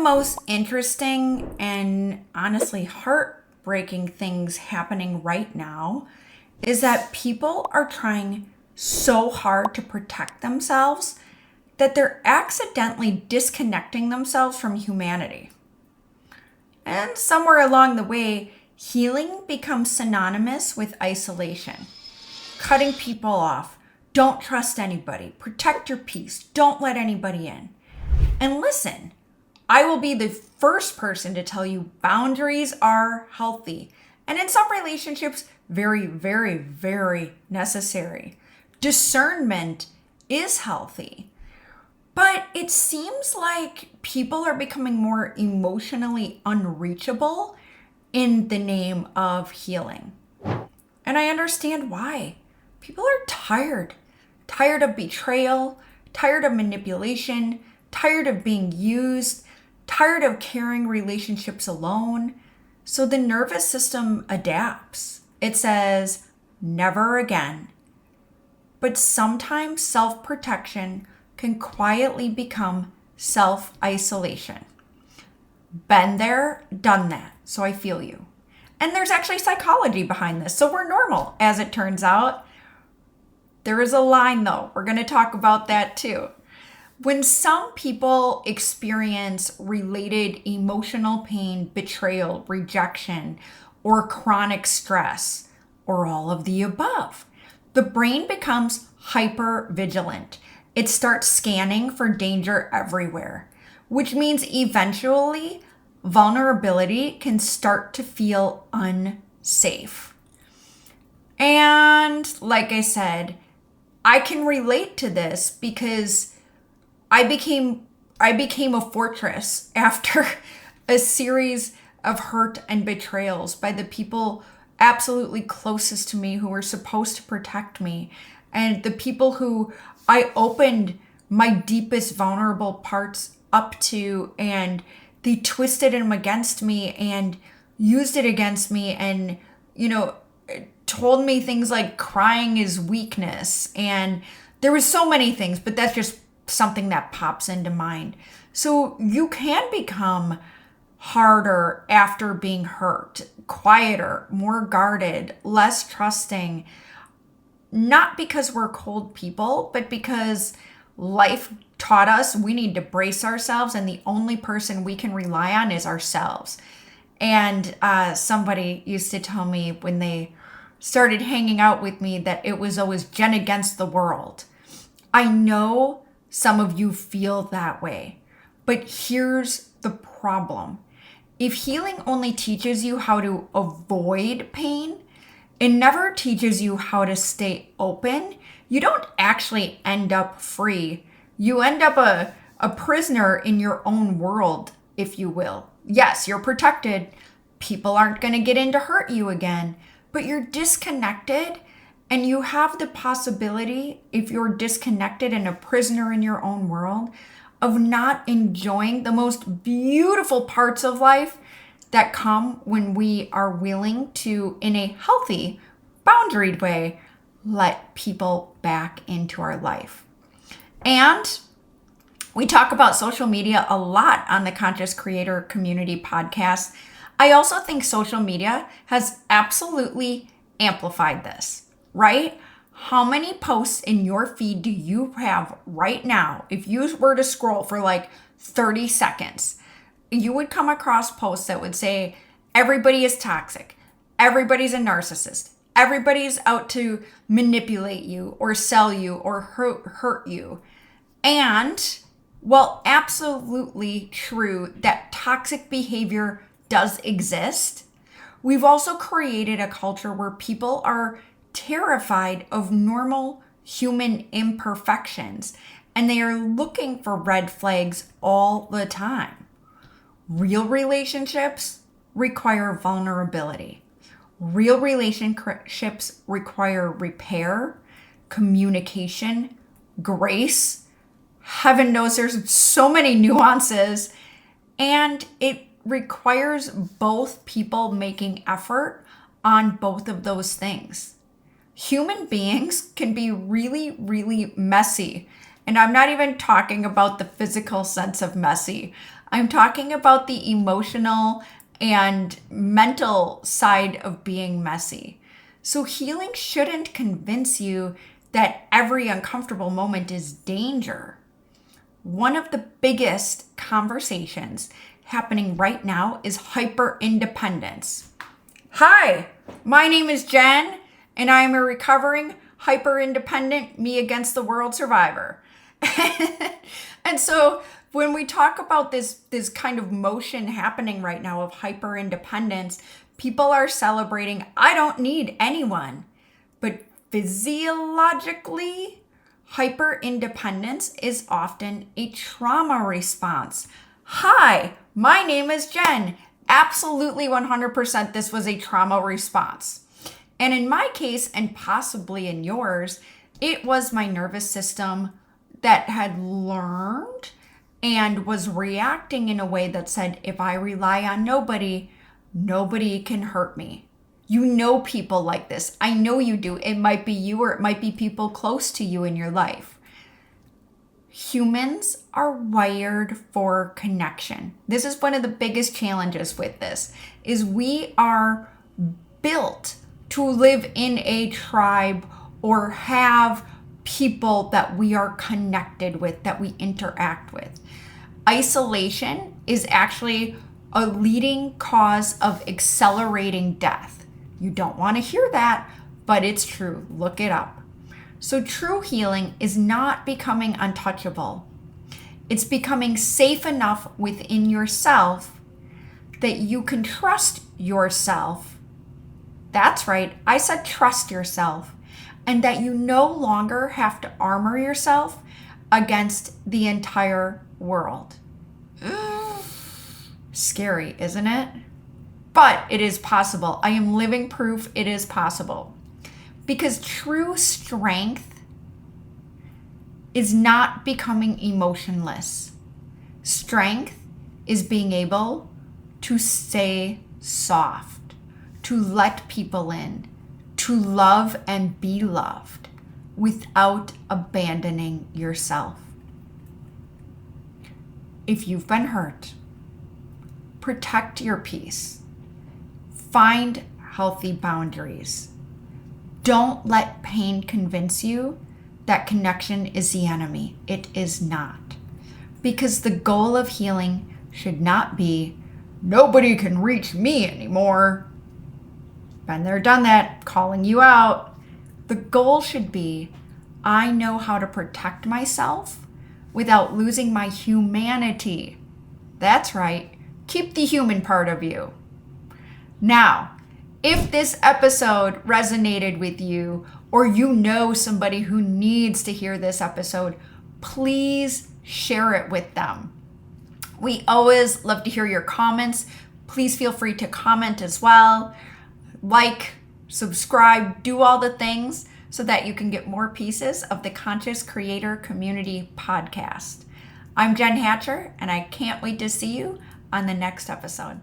most interesting and honestly heartbreaking things happening right now is that people are trying so hard to protect themselves that they're accidentally disconnecting themselves from humanity. And somewhere along the way, healing becomes synonymous with isolation. Cutting people off, don't trust anybody, protect your peace, don't let anybody in. And listen, I will be the first person to tell you boundaries are healthy. And in some relationships, very, very, very necessary. Discernment is healthy. But it seems like people are becoming more emotionally unreachable in the name of healing. And I understand why. People are tired. Tired of betrayal, tired of manipulation, tired of being used, tired of carrying relationships alone. So the nervous system adapts. It says, never again. But sometimes self-protection can quietly become self-isolation. Been there, done that. So I feel you. And there's actually psychology behind this. So we're normal, as it turns out. There is a line though. We're going to talk about that too. When some people experience related emotional pain, betrayal, rejection, or chronic stress, or all of the above, the brain becomes hyper vigilant. It starts scanning for danger everywhere, which means eventually vulnerability can start to feel unsafe. And like I said, I can relate to this because I became a fortress after a series of hurt and betrayals by the people absolutely closest to me who were supposed to protect me, and the people who I opened my deepest vulnerable parts up to, and they twisted them against me and used it against me, and told me things like crying is weakness, and there was so many things, but that's just something that pops into mind. So you can become harder after being hurt, quieter, more guarded, less trusting, not because we're cold people, but because life taught us we need to brace ourselves, and the only person we can rely on is ourselves. And somebody used to tell me when they started hanging out with me that it was always Jenn against the world. I know some of you feel that way, but here's the problem. If healing only teaches you how to avoid pain, it never teaches you how to stay open. You don't actually end up free. You end up a prisoner in your own world, if you will. Yes, you're protected. People aren't going to get in to hurt you again, but you're disconnected, and you have the possibility, if you're disconnected and a prisoner in your own world, of not enjoying the most beautiful parts of life that come when we are willing to, in a healthy, boundaried way, let people back into our life. And we talk about social media a lot on the Conscious Creator Community podcast. I also think social media has absolutely amplified this, right? How many posts in your feed do you have right now? If you were to scroll for like 30 seconds, you would come across posts that would say, everybody is toxic. Everybody's a narcissist. Everybody's out to manipulate you or sell you or hurt you. And while absolutely true that toxic behavior does exist, we've also created a culture where people are terrified of normal human imperfections, and they are looking for red flags all the time. Real relationships require vulnerability. Real relationships require repair, communication, grace. Heaven knows there's so many nuances, and it requires both people making effort on both of those things. Human beings can be really, really messy, And I'm not even talking about the physical sense of messy. I'm talking about the emotional and mental side of being messy. So healing shouldn't convince you that every uncomfortable moment is danger. One of the biggest conversations happening right now is hyper independence. Hi, my name is Jenn, and I am a recovering hyper independent me against the world survivor. And so when we talk about this kind of motion happening right now of hyper independence, people are celebrating, I don't need anyone. But physiologically, hyper independence is often a trauma response. Hi, my name is Jenn. Absolutely 100% this was a trauma response. And in my case, and possibly in yours, it was my nervous system that had learned and was reacting in a way that said, if I rely on nobody, nobody can hurt me. You know people like this. I know you do. It might be you or it might be people close to you in your life. Humans are wired for connection. This is one of the biggest challenges with this, is we are built to live in a tribe or have people that we are connected with, that we interact with. Isolation is actually a leading cause of accelerating death. You don't want to hear that, but it's true. Look it up. So true healing is not becoming untouchable. It's becoming safe enough within yourself that you can trust yourself. That's right. I said trust yourself. And that you no longer have to armor yourself against the entire world. Scary, isn't it? But it is possible. I am living proof it is possible. Because true strength is not becoming emotionless. Strength is being able to stay soft, to let people in, to love and be loved without abandoning yourself. If you've been hurt, protect your peace. Find healthy boundaries. Don't let pain convince you that connection is the enemy. It is not. Because the goal of healing should not be, nobody can reach me anymore. Been there, done that, calling you out. The goal should be, I know how to protect myself without losing my humanity. That's right. Keep the human part of you. Now, if this episode resonated with you, or you know somebody who needs to hear this episode, please share it with them. We always love to hear your comments. Please feel free to comment as well. Like, subscribe, do all the things so that you can get more pieces of the Conscious Creator Community podcast. I'm Jenn Hatcher, and I can't wait to see you on the next episode.